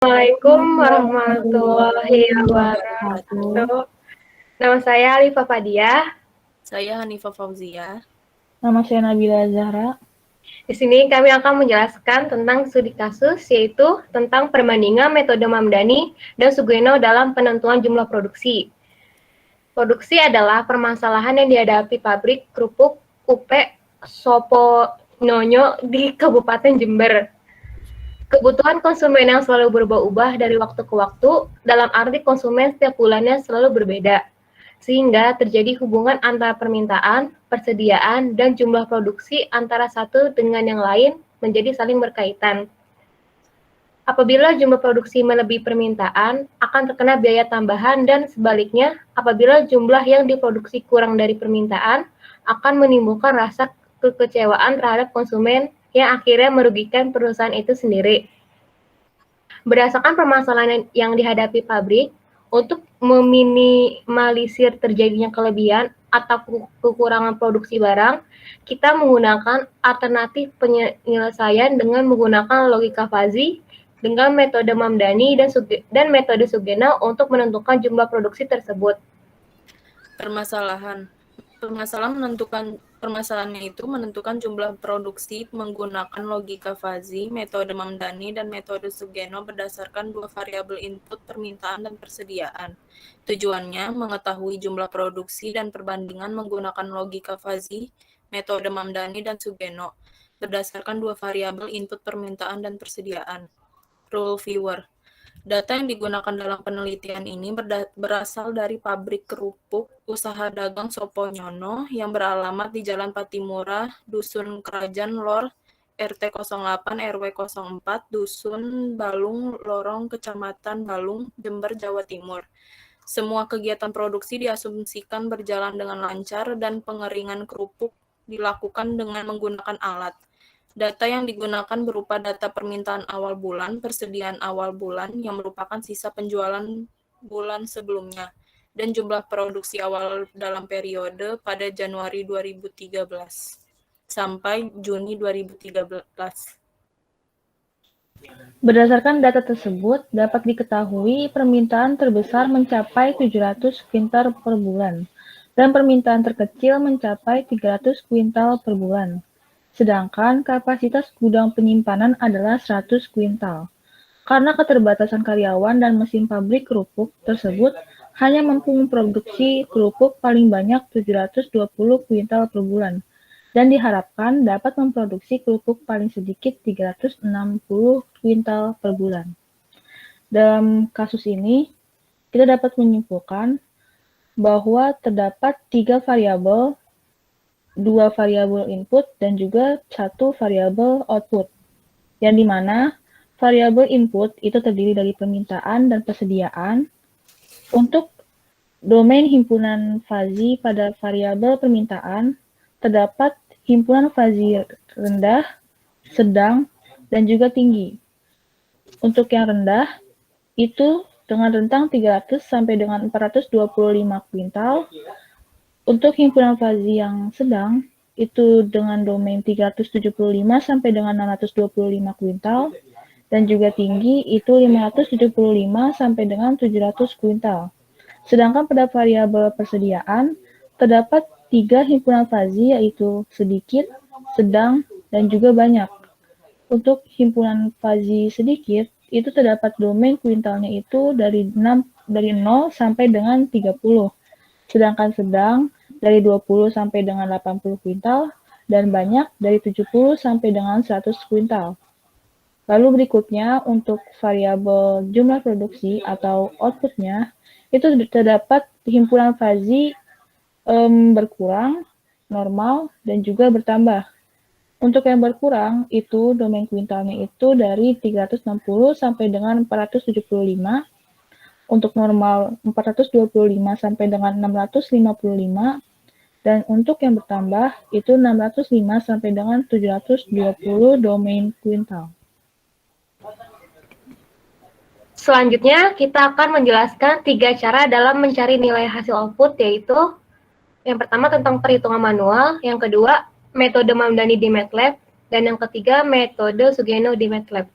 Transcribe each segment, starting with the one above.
Assalamualaikum warahmatullahi Wabarakatuh. wabarakatuh. Nama saya Alifa Fadiah. Saya Hanifah Fauzia. Nama saya Nabila Zahra. Di sini kami akan menjelaskan tentang studi kasus, yaitu tentang perbandingan metode Mamdani dan Sugeno dalam penentuan jumlah produksi. Produksi adalah permasalahan yang dihadapi pabrik kerupuk UP Sopononyo di Kabupaten Jember. Kebutuhan konsumen yang selalu berubah-ubah dari waktu ke waktu, dalam arti konsumen setiap bulannya selalu berbeda, sehingga terjadi hubungan antara permintaan, persediaan, dan jumlah produksi antara satu dengan yang lain menjadi saling berkaitan. Apabila jumlah produksi melebihi permintaan, akan terkena biaya tambahan, dan sebaliknya, apabila jumlah yang diproduksi kurang dari permintaan, akan menimbulkan rasa kekecewaan terhadap konsumen yang akhirnya merugikan perusahaan itu sendiri. Berdasarkan permasalahan yang dihadapi pabrik, untuk meminimalisir terjadinya kelebihan atau kekurangan produksi barang, kita menggunakan alternatif penyelesaian dengan menggunakan logika fuzzy, dengan metode Mamdani dan metode Sugeno untuk menentukan jumlah produksi tersebut. Permasalahannya itu menentukan jumlah produksi menggunakan logika fuzzy, metode Mamdani, dan metode Sugeno berdasarkan dua variabel input permintaan dan persediaan. Tujuannya mengetahui jumlah produksi dan perbandingan menggunakan logika fuzzy, metode Mamdani, dan Sugeno berdasarkan dua variabel input permintaan dan persediaan. Rule Viewer. Data yang digunakan dalam penelitian ini berasal dari pabrik kerupuk usaha dagang Soponyono yang beralamat di Jalan Patimura, Dusun Kerajaan Lor, RT 08 RW 04, Dusun Balung Lorong, Kecamatan Balung, Jember, Jawa Timur. Semua kegiatan produksi diasumsikan berjalan dengan lancar dan pengeringan kerupuk dilakukan dengan menggunakan alat. Data yang digunakan berupa data permintaan awal bulan, persediaan awal bulan yang merupakan sisa penjualan bulan sebelumnya, dan jumlah produksi awal dalam periode pada Januari 2013 sampai Juni 2013. Berdasarkan data tersebut, dapat diketahui permintaan terbesar mencapai 700 kuintal per bulan, dan permintaan terkecil mencapai 300 kuintal per bulan. Sedangkan kapasitas gudang penyimpanan adalah 100 kuintal. Karena keterbatasan karyawan dan mesin pabrik kerupuk tersebut hanya mampu memproduksi kerupuk paling banyak 720 kuintal per bulan, dan diharapkan dapat memproduksi kerupuk paling sedikit 360 kuintal per bulan. Dalam kasus ini, kita dapat menyimpulkan bahwa terdapat 3 variabel, 2 variabel input dan juga 1 variabel output, yang dimana variabel input itu terdiri dari permintaan dan persediaan. Untuk domain himpunan fuzzy pada variabel permintaan, terdapat himpunan fuzzy rendah, sedang, dan juga tinggi. Untuk yang rendah, itu dengan rentang 300 sampai dengan 425 kuintal. Untuk himpunan fuzzy yang sedang, itu dengan domain 375 sampai dengan 625 kuintal, dan juga tinggi itu 575 sampai dengan 700 kuintal. Sedangkan pada variabel persediaan, terdapat 3 himpunan fuzzy yaitu sedikit, sedang, dan juga banyak. Untuk himpunan fuzzy sedikit, itu terdapat domain kuintalnya itu dari 0 sampai dengan 30. Sedangkan sedang dari 20 sampai dengan 80 kuintal, dan banyak dari 70 sampai dengan 100 kuintal. Lalu berikutnya untuk variabel jumlah produksi atau outputnya, itu terdapat himpunan fuzzy berkurang, normal, dan juga bertambah. Untuk yang berkurang, itu domain kuintalnya itu dari 360 sampai dengan 475, untuk normal 425 sampai dengan 655, dan untuk yang bertambah itu 605 sampai dengan 720 domain kuintal. Selanjutnya, kita akan menjelaskan 3 cara dalam mencari nilai hasil output, yaitu yang pertama tentang perhitungan manual, yang kedua metode Mamdani di MATLAB, dan yang ketiga metode Sugeno di MATLAB.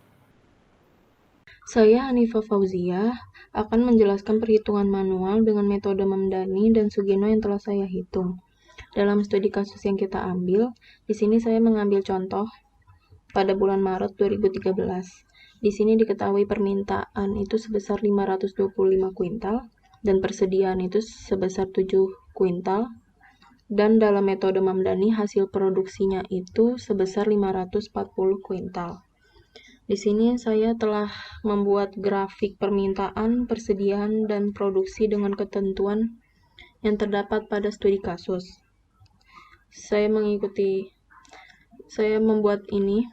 Saya Hanifah Fauziah akan menjelaskan perhitungan manual dengan metode Mamdani dan Sugeno yang telah saya hitung. Dalam studi kasus yang kita ambil, di sini saya mengambil contoh pada bulan Maret 2013. Di sini diketahui permintaan itu sebesar 525 kuintal dan persediaan itu sebesar 7 kuintal. Dan dalam metode Mamdani hasil produksinya itu sebesar 540 kuintal. Di sini saya telah membuat grafik permintaan, persediaan, dan produksi dengan ketentuan yang terdapat pada studi kasus. Saya membuat ini.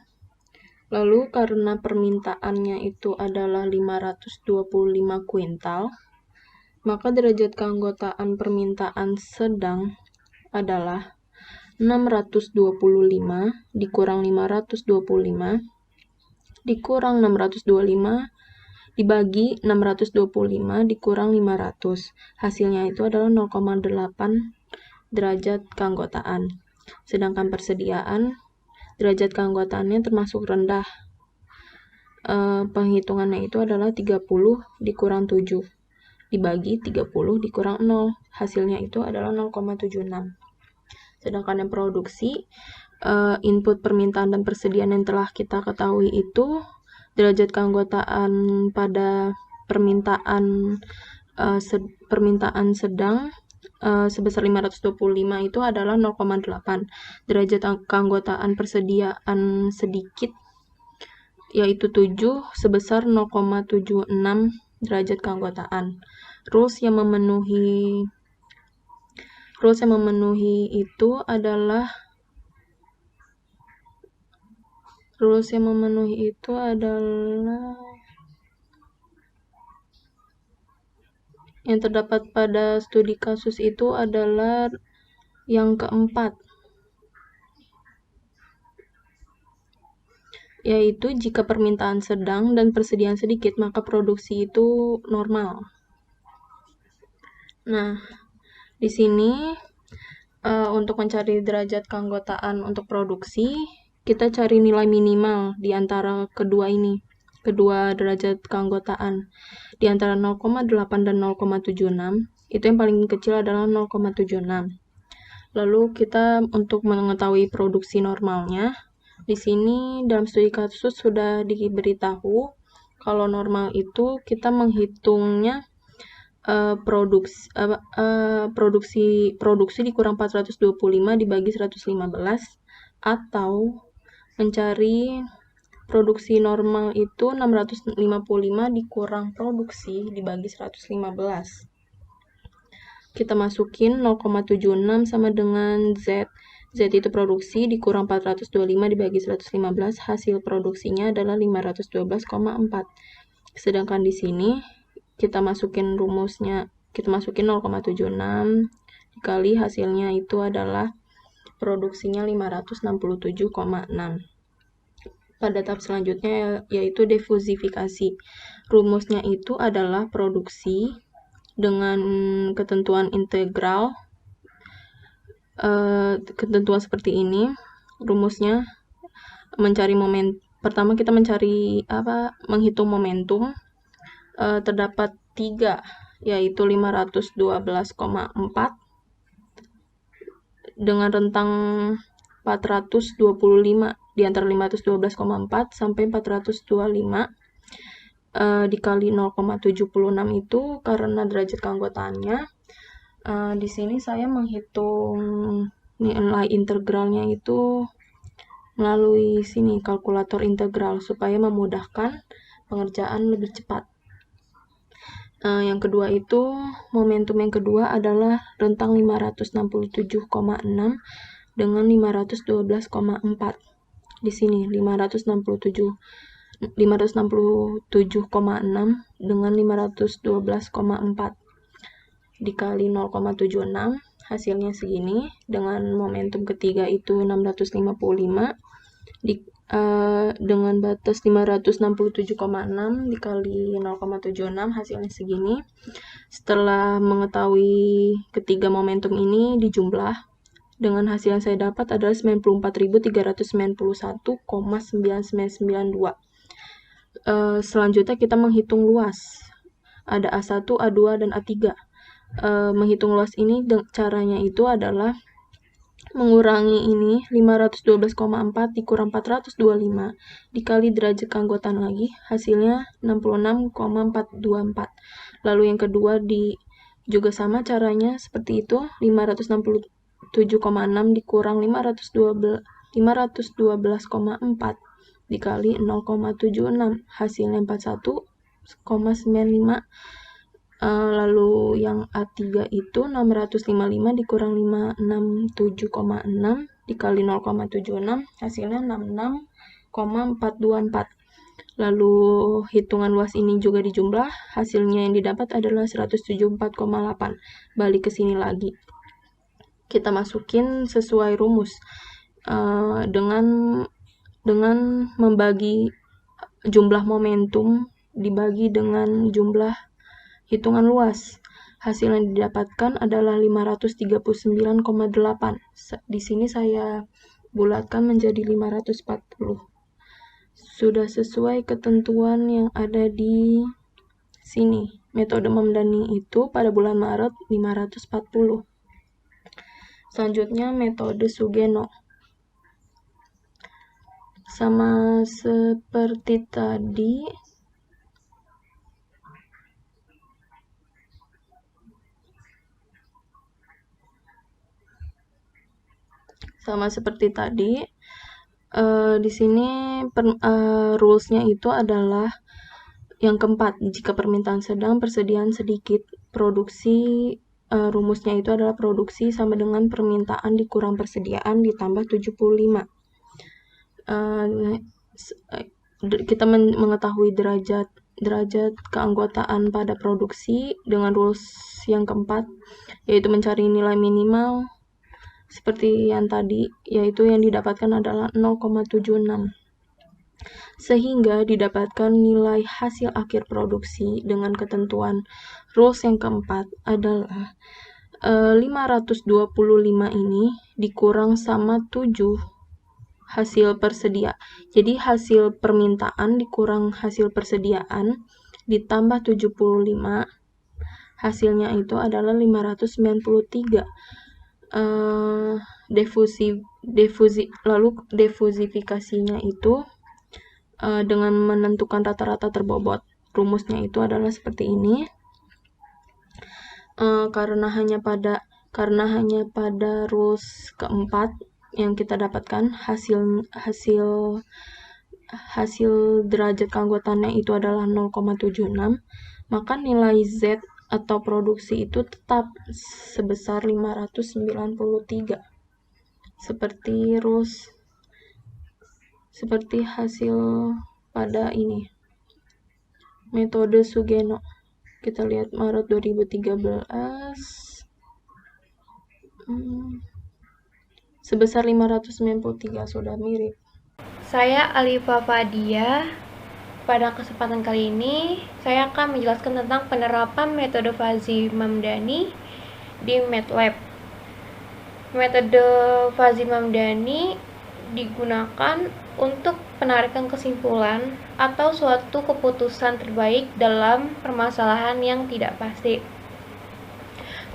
Lalu karena permintaannya itu adalah 525 kuintal, maka derajat keanggotaan permintaan sedang adalah 625 dikurang 525 dikurang 625 dibagi 625 dikurang 500. Hasilnya itu adalah 0,8 derajat keanggotaan. Sedangkan persediaan, derajat keanggotaannya termasuk rendah. Penghitungannya itu adalah 30 dikurang 7 dibagi 30 dikurang 0. Hasilnya itu adalah 0,76. Sedangkan yang produksi, input permintaan dan persediaan yang telah kita ketahui itu derajat keanggotaan pada permintaan sedang sebesar 525 itu adalah 0,8. Derajat keanggotaan persediaan sedikit yaitu 7 sebesar 0,76 derajat keanggotaan. Rules yang memenuhi itu adalah yang terdapat pada studi kasus itu adalah yang keempat, yaitu jika permintaan sedang dan persediaan sedikit, maka produksi itu normal. Nah, di sini untuk mencari derajat keanggotaan untuk produksi, kita cari nilai minimal di antara kedua derajat keanggotaan. Di antara 0,8 dan 0,76, itu yang paling kecil adalah 0,76. Lalu kita untuk mengetahui produksi normalnya, di sini dalam studi kasus sudah diberitahu kalau normal itu kita menghitungnya produksi dikurang 425 dibagi 115, atau mencari produksi normal itu 655 dikurang produksi dibagi 115. Kita masukin 0,76 sama dengan Z. Z itu produksi dikurang 425 dibagi 115, hasil produksinya adalah 512,4. Sedangkan di sini kita masukin 0,76 dikali hasilnya itu adalah produksinya 567,6. Pada tahap selanjutnya yaitu difusifikasi. Rumusnya itu adalah produksi dengan ketentuan integral, ketentuan seperti ini. Rumusnya pertama kita menghitung momentum. Terdapat 3, yaitu 512,4 dengan rentang 425 di antara 512,4 sampai 425 dikali 0,76 itu karena derajat keanggotaannya. Di sini saya menghitung nilai integralnya itu melalui kalkulator integral supaya memudahkan pengerjaan lebih cepat. Yang kedua itu, momentum yang kedua adalah rentang 567,6 dengan 512,4. Di sini 567,6 dengan 512,4 dikali 0,76, hasilnya segini. Dengan momentum ketiga itu 655 dengan batas 567,6 dikali 0,76, hasilnya segini. Setelah mengetahui ketiga momentum ini dijumlah, dengan hasil yang saya dapat adalah 94.391,9992. selanjutnya kita menghitung luas. Ada A1, A2, dan A3. Menghitung luas ini caranya itu adalah mengurangi ini 512,4 dikurang 425 dikali derajat keanggotaan lagi, hasilnya 66,424. Lalu yang kedua juga sama caranya seperti itu, 567,6 dikurang 512,4 dikali 0,76, hasilnya 41,95. Lalu yang A3 itu 655 dikurang 567,6 dikali 0,76, hasilnya 66,424. Lalu hitungan luas ini juga dijumlah, hasilnya yang didapat adalah 174,8. Balik ke sini lagi. Kita masukin sesuai rumus. Dengan membagi jumlah momentum dibagi dengan jumlah hitungan luas. Hasil yang didapatkan adalah 539,8. Di sini saya bulatkan menjadi 540. Sudah sesuai ketentuan yang ada di sini. Metode Mamdani itu pada bulan Maret 540. Selanjutnya metode Sugeno. Sama seperti tadi, di sini rules-nya itu adalah yang keempat, jika permintaan sedang, persediaan sedikit. Rumusnya itu adalah produksi sama dengan permintaan dikurang persediaan ditambah 75. Kita mengetahui derajat keanggotaan pada produksi dengan rules yang keempat, yaitu mencari nilai minimal seperti yang tadi, yaitu yang didapatkan adalah 0,76. Sehingga didapatkan nilai hasil akhir produksi dengan ketentuan rules yang keempat adalah 525 ini dikurang sama 7 hasil persedia. Jadi hasil permintaan dikurang hasil persediaan ditambah 75, hasilnya itu adalah 593. Lalu defusifikasinya itu dengan menentukan rata-rata terbobot. Rumusnya itu adalah seperti ini. Karena hanya pada rules keempat yang kita dapatkan hasil derajat keanggotaannya itu adalah 0,76, maka nilai Z atau produksi itu tetap sebesar 593. Seperti hasil pada ini. Metode Sugeno. Kita lihat Maret 2013. Sebesar 593, sudah mirip. Saya Alifa Fadia. Pada kesempatan kali ini, saya akan menjelaskan tentang penerapan metode Fazzi-Mamdani di MATLAB. Metode Fazzi-Mamdani digunakan untuk penarikan kesimpulan atau suatu keputusan terbaik dalam permasalahan yang tidak pasti.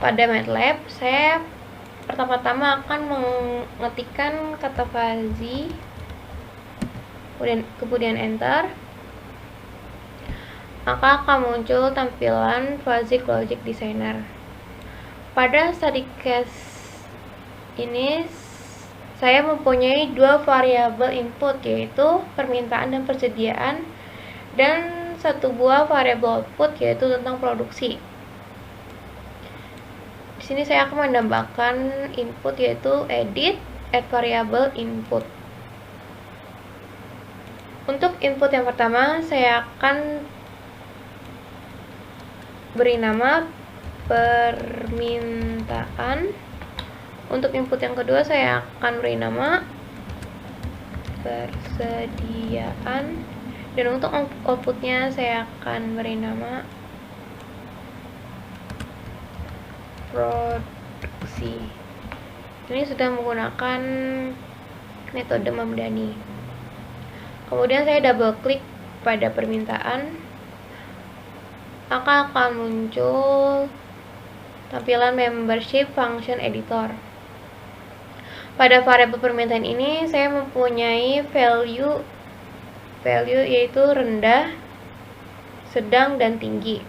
Pada MATLAB, saya pertama-tama akan mengetikkan kata Fazzi, kemudian enter, maka akan muncul tampilan Fuzzy Logic Designer. Pada study case ini, saya mempunyai dua variabel input, yaitu permintaan dan persediaan, dan satu buah variabel output, yaitu tentang produksi. Di sini saya akan menambahkan input, yaitu edit add variable input. Untuk input yang pertama, saya akan beri nama permintaan. Untuk input yang kedua, saya akan beri nama persediaan. Dan untuk outputnya, saya akan beri nama produksi. Ini sudah menggunakan metode Mamdani. Kemudian saya double klik pada permintaan, maka akan muncul tampilan membership function editor. Pada variabel permintaan ini saya mempunyai value yaitu rendah, sedang, dan tinggi.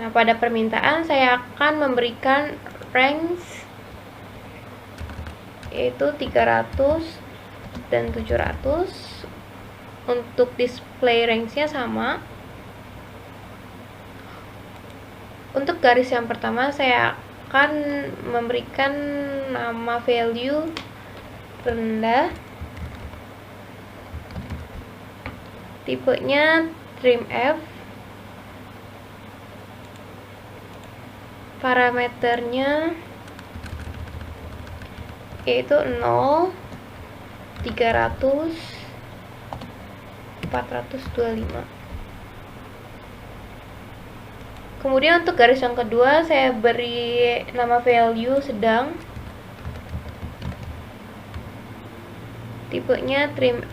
Nah, pada permintaan saya akan memberikan range yaitu 300 dan 700. Untuk display range-nya sama. Untuk garis yang pertama saya akan memberikan nama value rendah, tipenya trimf, parameternya yaitu 0, 300, 425. Kemudian untuk garis yang kedua saya beri nama value sedang, tipenya trimf,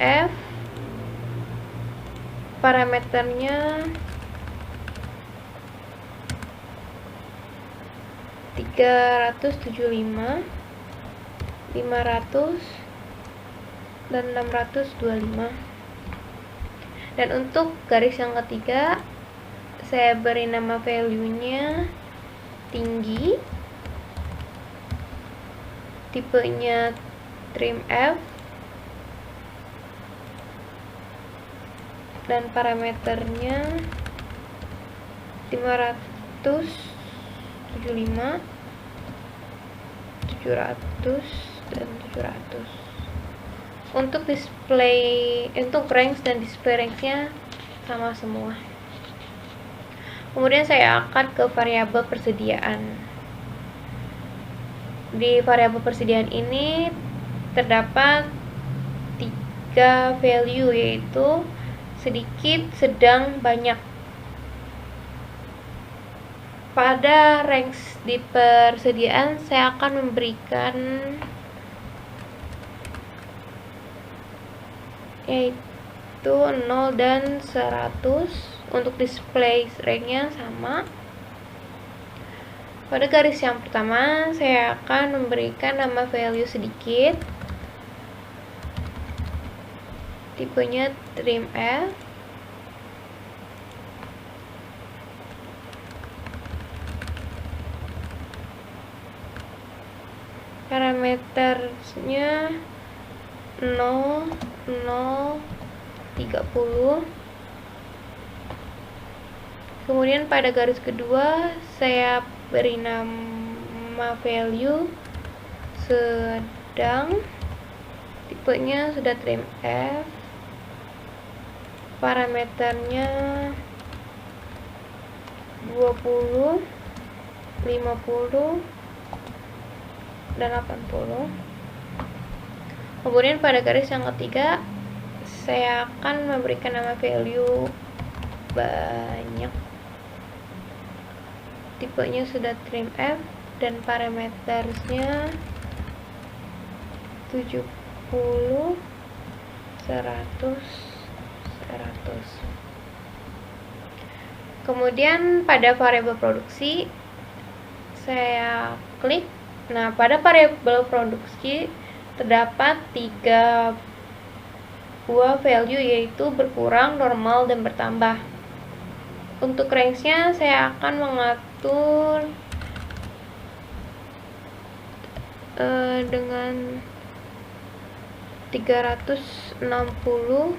parameternya 375, 500, dan 625. Dan untuk garis yang ketiga saya beri nama value-nya tinggi, tipenya trimf, dan parameternya 575, 700, dan 700. Untuk range dan display range-nya sama semua. Kemudian saya akan ke variabel persediaan. Di variabel persediaan ini terdapat 3 value, yaitu sedikit, sedang, banyak. Pada range di persediaan saya akan memberikan yaitu 0 dan 100. Untuk display range-nya sama. Pada garis yang pertama saya akan memberikan nama value sedikit, tipenya trimf, parameternya 0, 0, 30. Kemudian pada garis kedua saya beri nama value sedang, tipenya sudah trimf, parameternya 20, 50, dan 80. Kemudian pada garis yang ketiga saya akan memberikan nama value banyak, tipenya sudah trimf, dan parameternya 70, 100, 100. Kemudian pada variabel produksi saya klik. Nah, pada variabel produksi terdapat 3 buah value, yaitu berkurang, normal, dan bertambah. Untuk range-nya saya akan mengatur dengan 360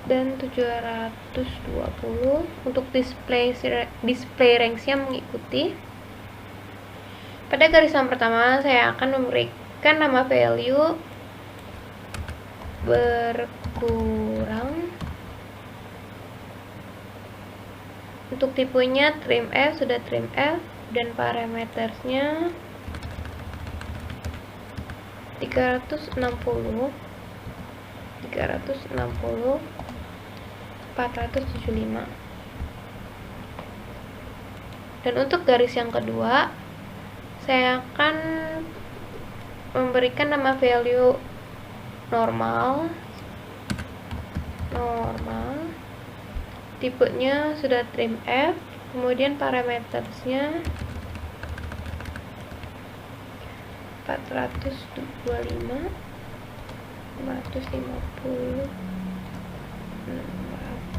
dan 720. Untuk display range-nya mengikuti. Pada garis yang pertama saya akan memberikan nama value berkurang. Untuk tipenya trimf, sudah trimf, dan parameternya 360, 475. Dan untuk garis yang kedua saya akan memberikan nama value normal, tipenya sudah trim F, kemudian parametersnya 425, 550,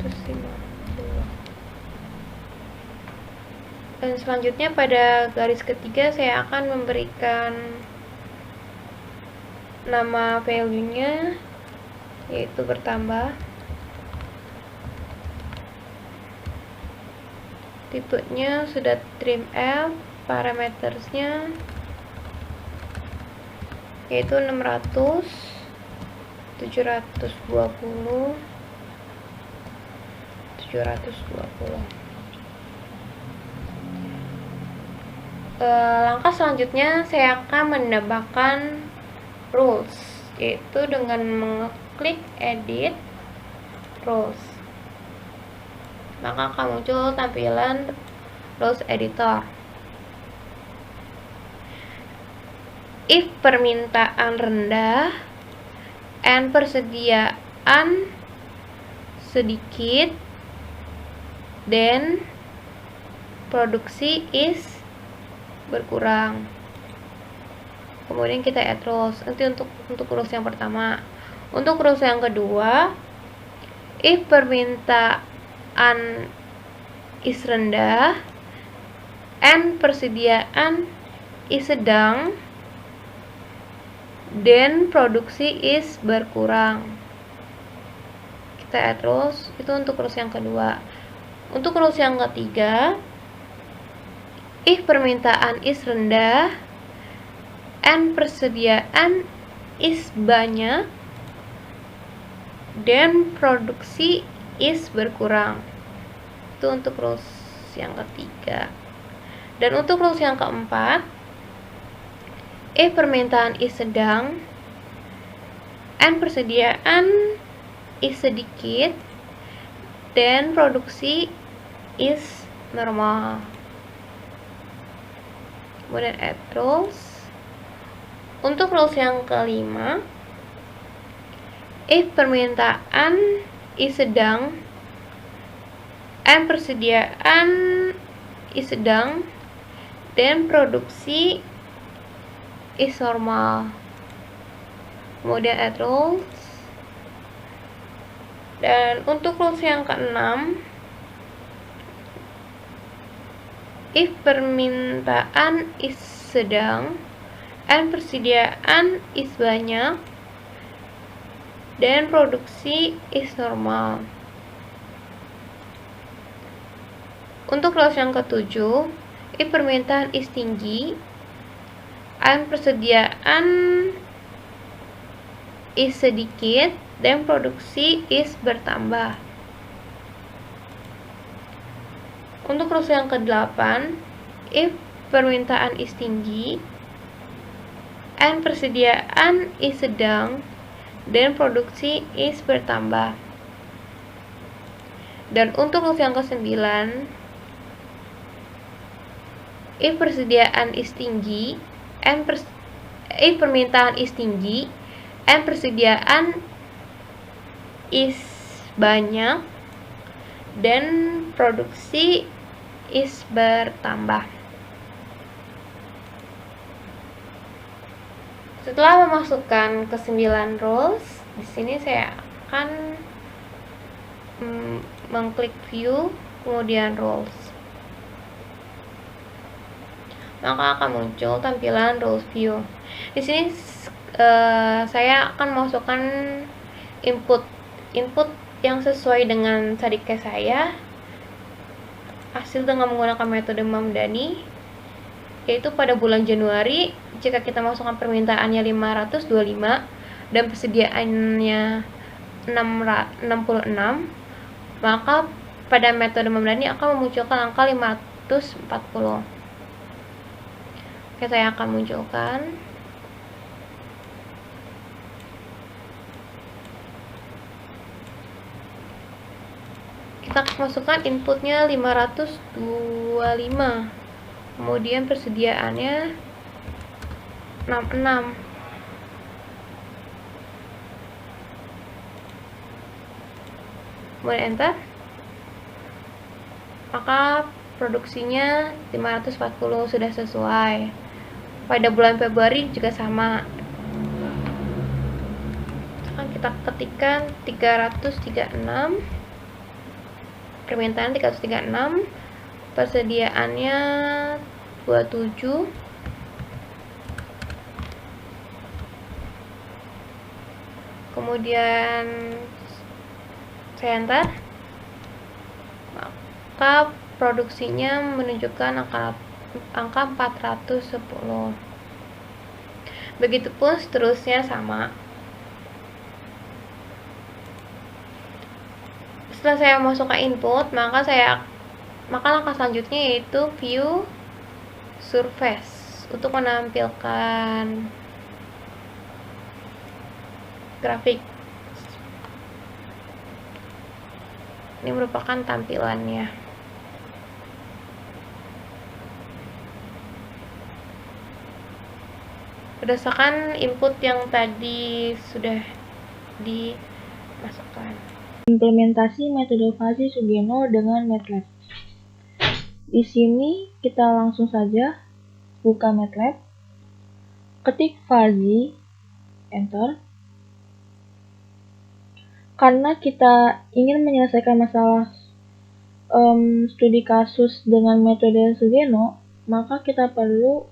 650. Dan selanjutnya pada garis ketiga saya akan memberikan nama value-nya, yaitu bertambah. Tipenya sudah trim F, parametersnya yaitu 600, 720, 720. Langkah selanjutnya saya akan menambahkan rules, yaitu dengan mengklik edit rules, maka akan muncul tampilan rules editor. If permintaan rendah and persediaan sedikit, then produksi is berkurang. Kemudian kita add rules. Nanti untuk rules yang pertama. Untuk rules yang kedua, if permintaan is rendah and persediaan is sedang, then produksi is berkurang. Kita add rules. Itu untuk rules yang kedua. Untuk rules yang ketiga, if permintaan is rendah and persediaan is banyak, then produksi is berkurang. Itu untuk rules yang ketiga. Dan untuk rules yang keempat, if permintaan is sedang and persediaan is sedikit, then produksi is normal. Kemudian add rules. Untuk rules yang kelima, if permintaan is sedang and persediaan is sedang, then produksi is normal. Kemudian add rules. Dan untuk rules yang keenam, if permintaan is sedang and persediaan is banyak, then produksi is normal. Untuk rules yang ketujuh, if permintaan is tinggi and persediaan is sedikit, dan produksi is bertambah. Untuk rules yang ke-8, if permintaan is tinggi and persediaan is sedang, dan produksi is bertambah. Dan untuk rules yang ke-9, if persediaan is tinggi and if permintaan is tinggi and persediaan is banyak, dan produksi is bertambah. Setelah memasukkan ke-9 rules, di sini saya akan mengklik view, kemudian rules. Maka akan muncul tampilan rules view. Di sini saya akan memasukkan input yang sesuai dengan sadike saya, hasil dengan menggunakan metode Mamdani, yaitu pada bulan Januari jika kita masukkan permintaannya 525 dan persediaannya 66, maka pada metode Mamdani akan memunculkan angka 540. Oke, saya akan munculkan. Kita masukkan inputnya 525, kemudian persediaannya 66. kemudian enter, maka produksinya 540 sudah sesuai. Pada bulan Februari juga sama. Sekarang kita ketikkan 336, permintaan 336, persediaannya 27, kemudian saya enter, maka produksinya menunjukkan angka 410. Begitupun seterusnya sama. Setelah saya masukkan input, maka langkah selanjutnya yaitu view surface untuk menampilkan grafik. Ini merupakan tampilannya. Berdasarkan input yang tadi sudah dimasukkan. Implementasi metode Fuzzy Sugeno dengan MATLAB. Di sini kita langsung saja buka MATLAB, ketik Fuzzy, enter. Karena kita ingin menyelesaikan masalah studi kasus dengan metode Sugeno, maka kita perlu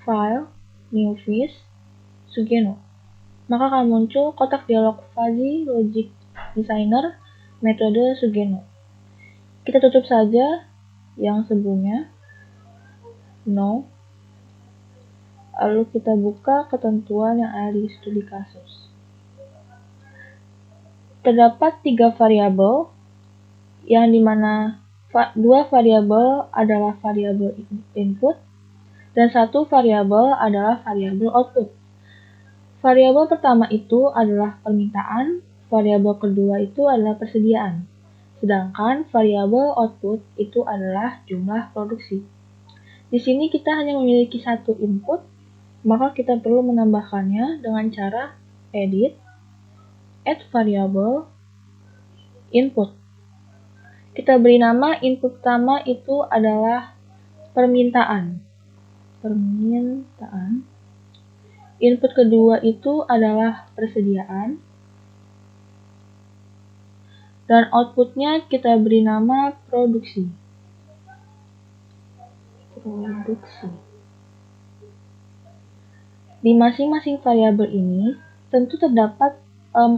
file, new fish, Sugeno. Maka akan muncul kotak dialog Fuzzy Logic Designer metode Sugeno. Kita tutup saja yang sebelumnya, no. Lalu kita buka ketentuan yang ada di studi kasus. Terdapat 3 variabel, yang dimana 2 variabel adalah variabel input dan 1 variabel adalah variabel output. Variabel pertama itu adalah permintaan, variabel kedua itu adalah persediaan, sedangkan variabel output itu adalah jumlah produksi. Di sini kita hanya memiliki 1 input, maka kita perlu menambahkannya dengan cara edit, add variable, input. Kita beri nama input pertama itu adalah permintaan. Input kedua itu adalah persediaan. Dan outputnya kita beri nama produksi. Di masing-masing variabel ini tentu terdapat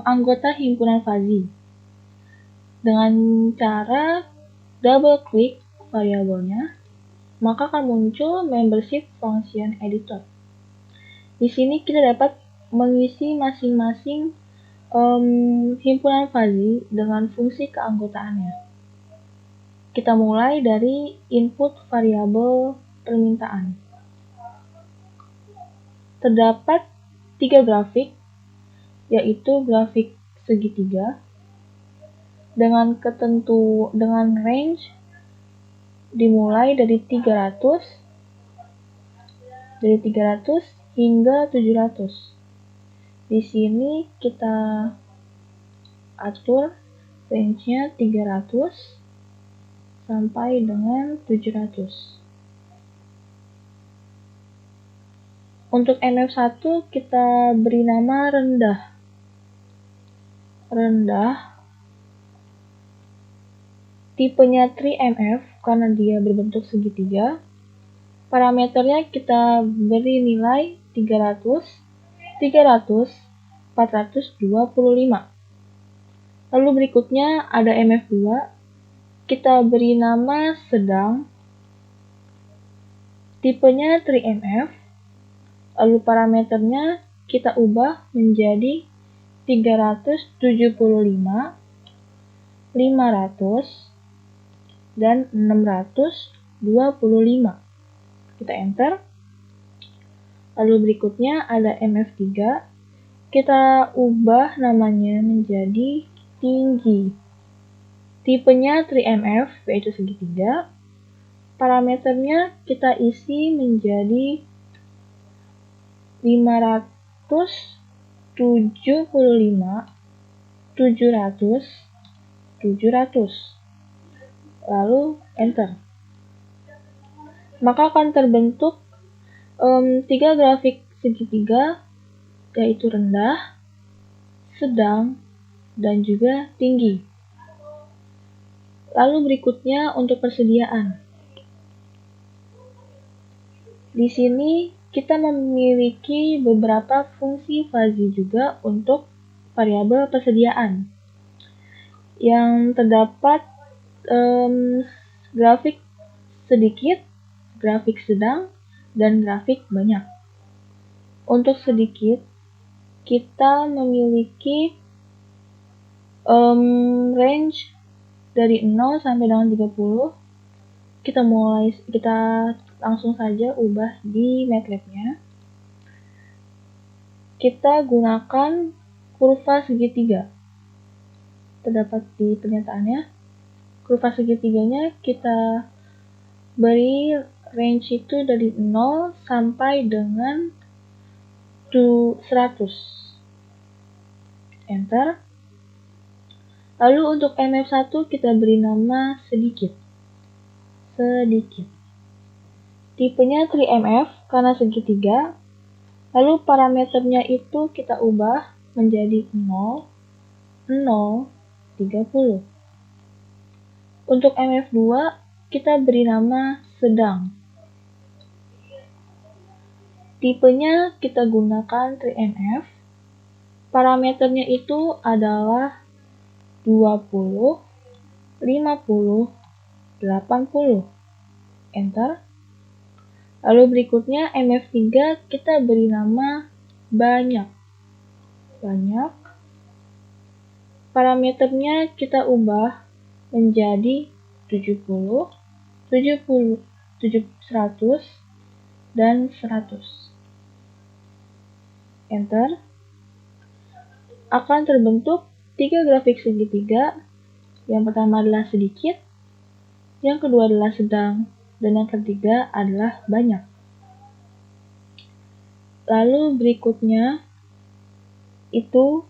anggota himpunan Fuzzy. Dengan cara double klik variabelnya, maka akan muncul membership function editor. Di sini kita dapat mengisi masing-masing himpunan Fuzzy dengan fungsi keanggotaannya. Kita mulai dari input variabel permintaan. Terdapat 3 grafik, yaitu grafik segitiga dengan range dimulai dari 300 hingga 700. Di sini kita atur range-nya 300 sampai dengan 700. Untuk MF1 kita beri nama rendah. Tipenya 3MF karena dia berbentuk segitiga. Parameternya kita beri nilai 300, 425. Lalu berikutnya ada MF2. Kita beri nama sedang. Tipenya 3MF. Lalu parameternya kita ubah menjadi 375, 500, dan 625. Kita enter. Lalu berikutnya ada MF3. Kita ubah namanya menjadi tinggi. Tipenya 3MF, yaitu segitiga. Parameternya kita isi menjadi 575, 700, 700. Lalu enter. Maka akan terbentuk 3 grafik segitiga, yaitu rendah, sedang, dan juga tinggi. Lalu berikutnya untuk persediaan. Di sini kita memiliki beberapa fungsi fuzzy juga untuk variabel persediaan. Yang terdapat grafik sedikit, grafik sedang, dan grafik banyak. Untuk sedikit, kita memiliki range dari 0 sampai dengan 30. Kita langsung saja ubah di MATLAB-nya. Kita gunakan kurva segitiga. Terdapat di pernyataannya. Kurva segitiganya kita beri range itu dari 0 sampai dengan 100. Enter. Lalu untuk MF1 kita beri nama sedikit. Tipenya 3MF karena segitiga. Lalu parameternya itu kita ubah menjadi 0, 0, 30. Untuk MF2 kita beri nama sedang. Tipenya kita gunakan 3NF. Parameternya itu adalah 20, 50, 80. Enter. Lalu berikutnya MF3 kita beri nama banyak. Parameternya kita ubah menjadi 70, 100, dan 100. Enter. Akan terbentuk 3 grafik segitiga. Yang pertama adalah sedikit, yang kedua adalah sedang, dan yang ketiga adalah banyak. Lalu berikutnya itu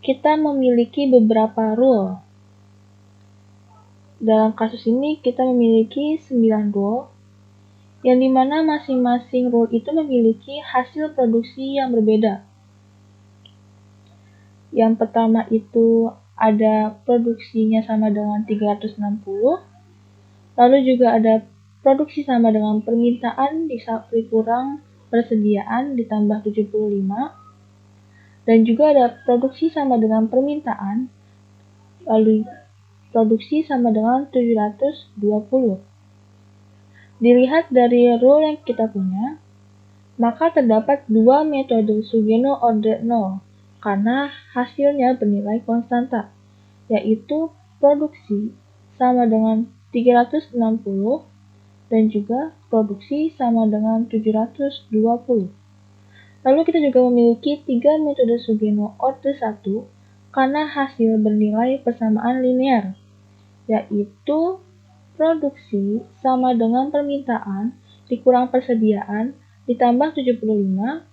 kita memiliki beberapa rule. Dalam kasus ini kita memiliki 9 rule, yang dimana masing-masing rule itu memiliki hasil produksi yang berbeda. Yang pertama itu ada produksinya sama dengan 360, lalu juga ada produksi sama dengan permintaan dikurang persediaan ditambah 75, dan juga ada produksi sama dengan permintaan, lalu produksi sama dengan 720. Dilihat dari rule yang kita punya, maka terdapat 2 metode Sugeno order 0, karena hasilnya bernilai konstanta, yaitu produksi sama dengan 360 dan juga produksi sama dengan 720. Lalu kita juga memiliki 3 metode Sugeno order 1 karena hasil bernilai persamaan linear, yaitu produksi sama dengan permintaan dikurang persediaan ditambah 75,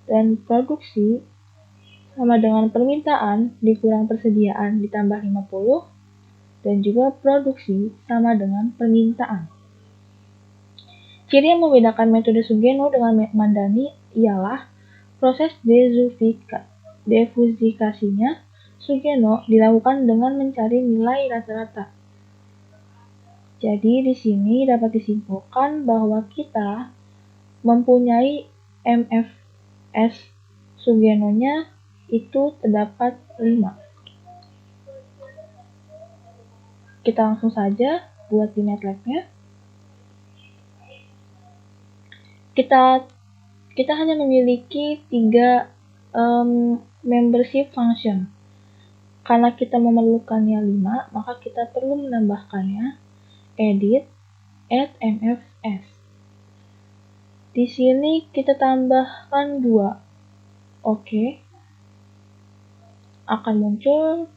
dan produksi sama dengan permintaan dikurang persediaan ditambah 50, dan juga produksi sama dengan permintaan. Ciri yang membedakan metode Sugeno dengan Mandani ialah proses defusikasinya Sugeno dilakukan dengan mencari nilai rata-rata. Jadi di sini dapat disimpulkan bahwa kita mempunyai MFS Sugenonya itu terdapat 5. Kita langsung saja buat di MATLAB-nya. Kita hanya memiliki 3 membership function. Karena kita memerlukannya 5, maka kita perlu menambahkannya edit add MFS. Di sini kita tambahkan 2. Oke. Akan muncul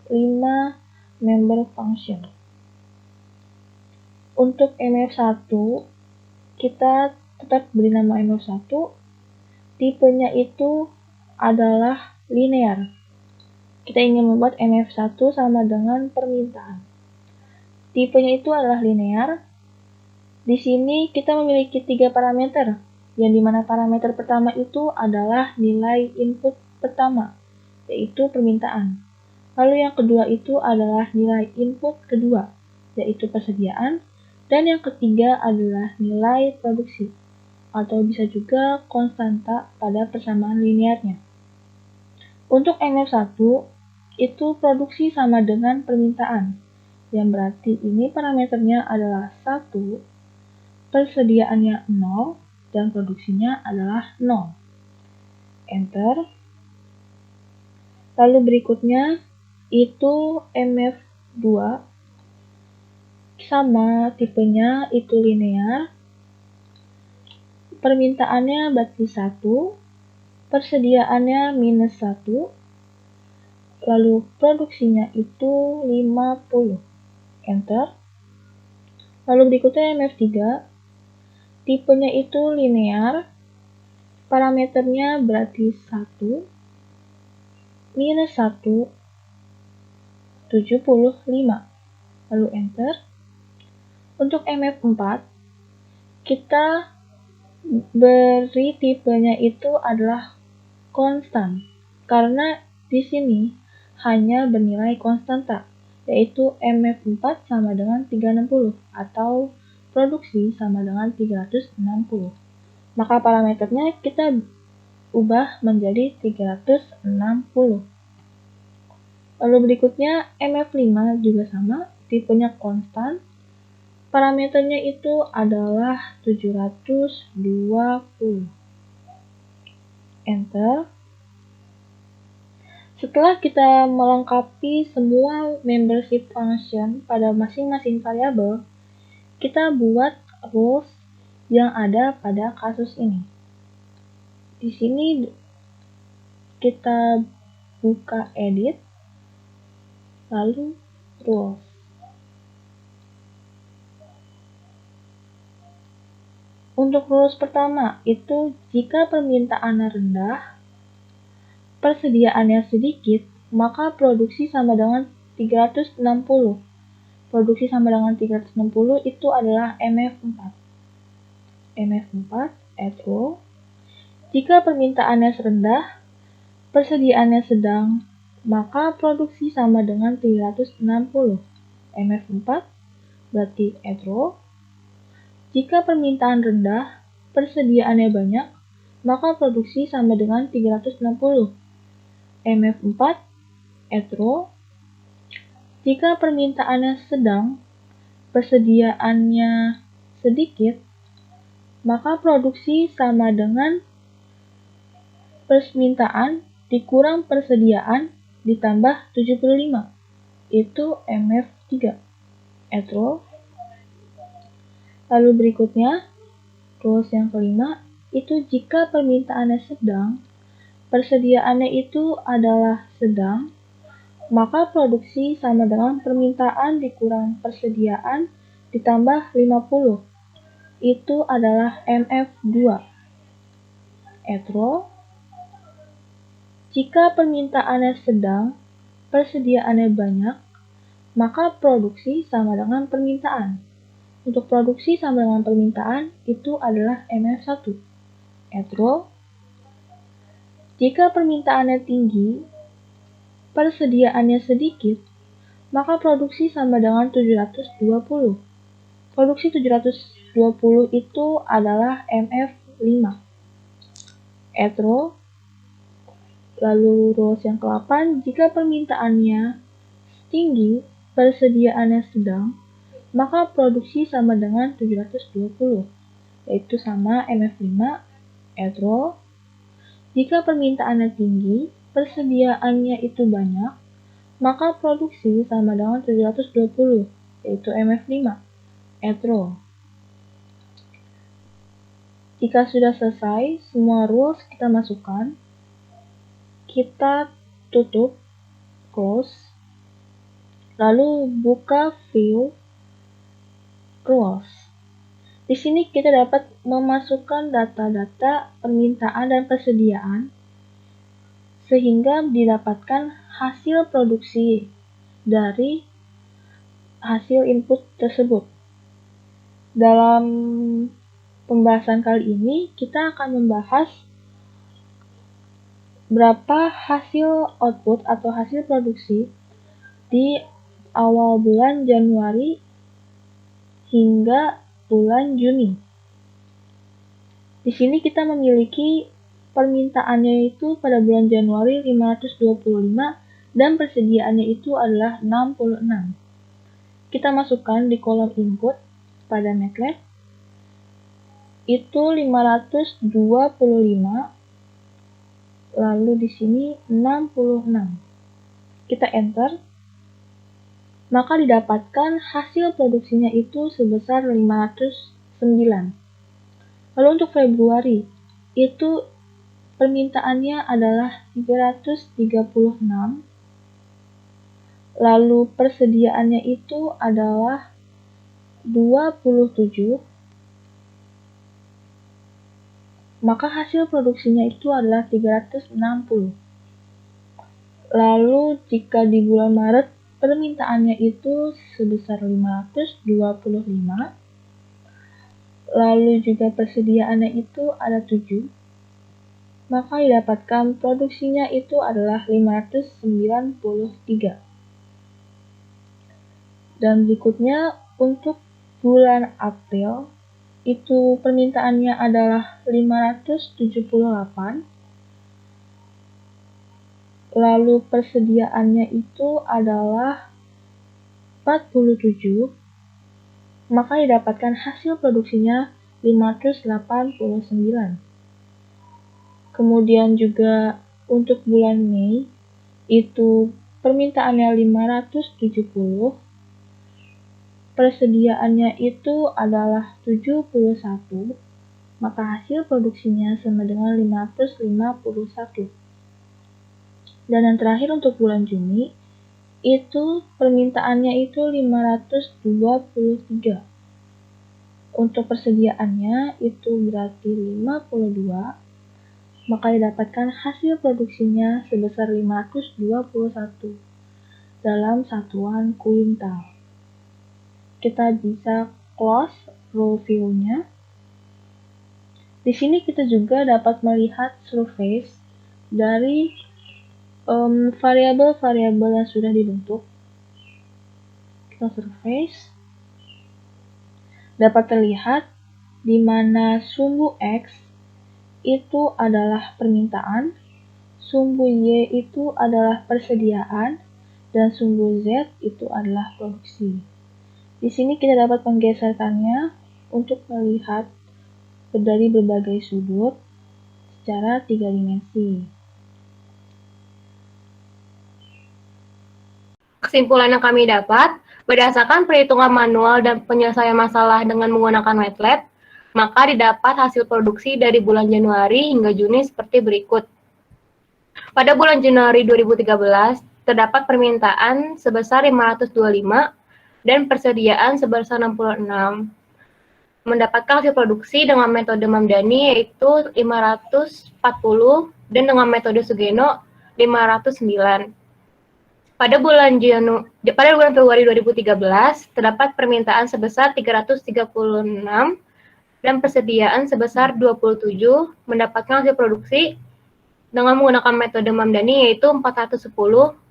5 member function. Untuk MF1 kita tetap beri nama MF1. Tipenya itu adalah linear. kita ingin membuat MF1 sama dengan permintaan. Tipenya itu adalah linear. Di sini kita memiliki 3 parameter, yang dimana parameter pertama itu adalah nilai input pertama, yaitu permintaan. Lalu yang kedua itu adalah nilai input kedua, yaitu persediaan. Dan yang ketiga adalah nilai produksi, atau bisa juga konstanta pada persamaan linearnya. Untuk MF1, itu produksi sama dengan permintaan, yang berarti ini parameternya adalah 1, persediaannya 0, dan produksinya adalah 0. Enter. Lalu berikutnya, itu MF2, sama tipenya itu linear. Permintaannya berarti 1, persediaannya minus 1, lalu produksinya itu 50. Enter. Lalu berikutnya MF3, tipenya itu linear, parameternya berarti 1, minus 1, 75. Lalu enter. Untuk MF4, kita beri tipenya itu adalah konstan, karena di sini hanya bernilai konstanta, yaitu MF4 sama dengan 360, atau produksi sama dengan 360. Maka parameternya kita ubah menjadi 360. Lalu berikutnya MF5 juga sama, tipenya konstan, parameternya itu adalah 720. Enter. Setelah kita melengkapi semua membership function pada masing-masing variabel, kita buat rules yang ada pada kasus ini. Di sini kita buka edit, lalu rules. Untuk rules pertama, itu jika permintaannya rendah, persediaannya sedikit, maka produksi sama dengan 360. Produksi sama dengan 360 itu adalah MF4. MF4, add row. Jika permintaannya rendah, persediaannya sedang, maka produksi sama dengan 360. MF4, berarti add row. Jika permintaan rendah, persediaannya banyak, maka produksi sama dengan 360. MF4, add row. Jika permintaannya sedang, persediaannya sedikit, maka produksi sama dengan permintaan dikurang persediaan ditambah 75. Itu MF3, add row. Lalu berikutnya, rules yang kelima, itu jika permintaannya sedang, persediaannya itu adalah sedang, maka produksi sama dengan permintaan dikurang persediaan ditambah 50. Itu adalah MF2. Add row. Jika permintaannya sedang, persediaannya banyak, maka produksi sama dengan permintaan. Untuk produksi sama dengan permintaan, itu adalah MF1. Add row. Jika permintaannya tinggi, persediaannya sedikit, maka produksi sama dengan 720. Produksi 720 itu adalah MF5. Add row. Lalu rules yang ke-8, jika permintaannya tinggi, persediaannya sedang, maka produksi sama dengan 720, yaitu sama MF5, add row. Jika permintaannya tinggi, persediaannya itu banyak, maka produksi sama dengan 720, yaitu MF5, add row. Jika sudah selesai, semua rules kita masukkan, kita tutup, close, lalu buka view rules. Di sini kita dapat memasukkan data-data permintaan dan persediaan sehingga didapatkan hasil produksi dari hasil input tersebut. Dalam pembahasan kali ini, kita akan membahas berapa hasil output atau hasil produksi di awal bulan Januari hingga bulan Juni. Di sini kita memiliki permintaannya itu pada bulan Januari 525 dan persediaannya itu adalah 66. Kita masukkan di kolom input pada MATLAB itu 525, lalu di sini 66. Kita enter, maka didapatkan hasil produksinya itu sebesar 509. Lalu untuk Februari, itu permintaannya adalah 336, lalu persediaannya itu adalah 27, maka hasil produksinya itu adalah 360. Lalu jika di bulan Maret permintaannya itu sebesar 525, lalu juga persediaannya itu ada 7, maka didapatkan produksinya itu adalah 593. Dan berikutnya untuk bulan April itu permintaannya adalah 578, lalu persediaannya itu adalah 47, maka didapatkan hasil produksinya 589. Kemudian juga untuk bulan Mei itu permintaannya 570, persediaannya itu adalah 71, maka hasil produksinya sama dengan 551. Dan yang terakhir untuk bulan Juni, itu permintaannya itu 523. Untuk persediaannya itu berarti 52, maka didapatkan hasil produksinya sebesar 521 dalam satuan kuintal. Kita bisa close row view-nya. Di sini kita juga dapat melihat surface dari variabel-variabel yang sudah dibentuk. Kita surface. Dapat terlihat di mana sumbu X itu adalah permintaan, sumbu Y itu adalah persediaan, dan sumbu Z itu adalah produksi. Di sini kita dapat menggeserkannya untuk melihat dari berbagai sudut secara 3 dimensi. Kesimpulan yang kami dapat, berdasarkan perhitungan manual dan penyelesaian masalah dengan menggunakan MATLAB, maka didapat hasil produksi dari bulan Januari hingga Juni seperti berikut. Pada bulan Januari 2013, terdapat permintaan sebesar 525 dan persediaan sebesar 66. Mendapatkan hasil produksi dengan metode Mamdani yaitu 540 dan dengan metode Sugeno 509. Pada bulan Februari 2013, terdapat permintaan sebesar 336 dan persediaan sebesar 27, mendapatkan hasil produksi dengan menggunakan metode Mamdani yaitu 410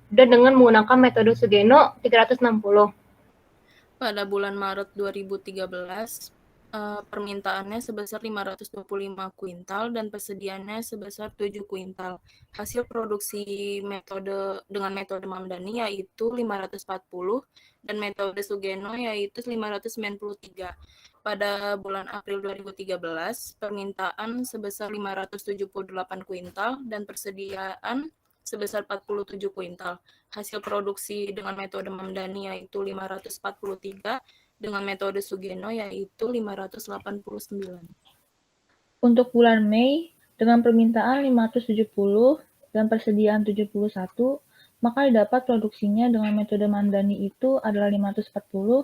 dan dengan menggunakan metode Sugeno 360. Pada bulan Maret 2013, permintaannya sebesar 525 kuintal dan persediaannya sebesar 7 kuintal. Hasil produksi dengan metode Mamdani yaitu 540 dan metode Sugeno yaitu 593. Pada bulan April 2013, permintaan sebesar 578 kuintal dan persediaan sebesar 47 kuintal. Hasil produksi dengan metode Mamdani yaitu 543, dengan metode Sugeno yaitu 589. Untuk bulan Mei, dengan permintaan 570 dan persediaan 71, maka didapat produksinya dengan metode Mamdani itu adalah 540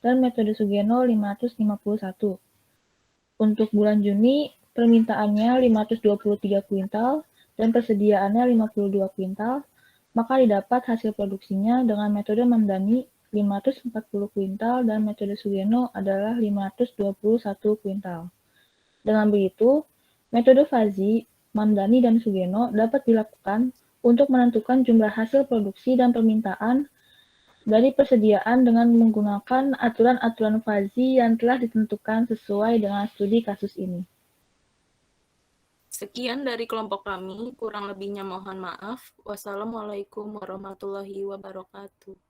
dan metode Sugeno 551. Untuk bulan Juni, permintaannya 523 kuintal dan persediaannya 52 kuintal, maka didapat hasil produksinya dengan metode Mamdani 540 kuintal dan metode Sugeno adalah 521 kuintal. Dengan begitu, metode Fuzzy, Mamdani, dan Sugeno dapat dilakukan untuk menentukan jumlah hasil produksi dan permintaan dari persediaan dengan menggunakan aturan-aturan Fuzzy yang telah ditentukan sesuai dengan studi kasus ini. Sekian dari kelompok kami, kurang lebihnya mohon maaf. Wassalamualaikum warahmatullahi wabarakatuh.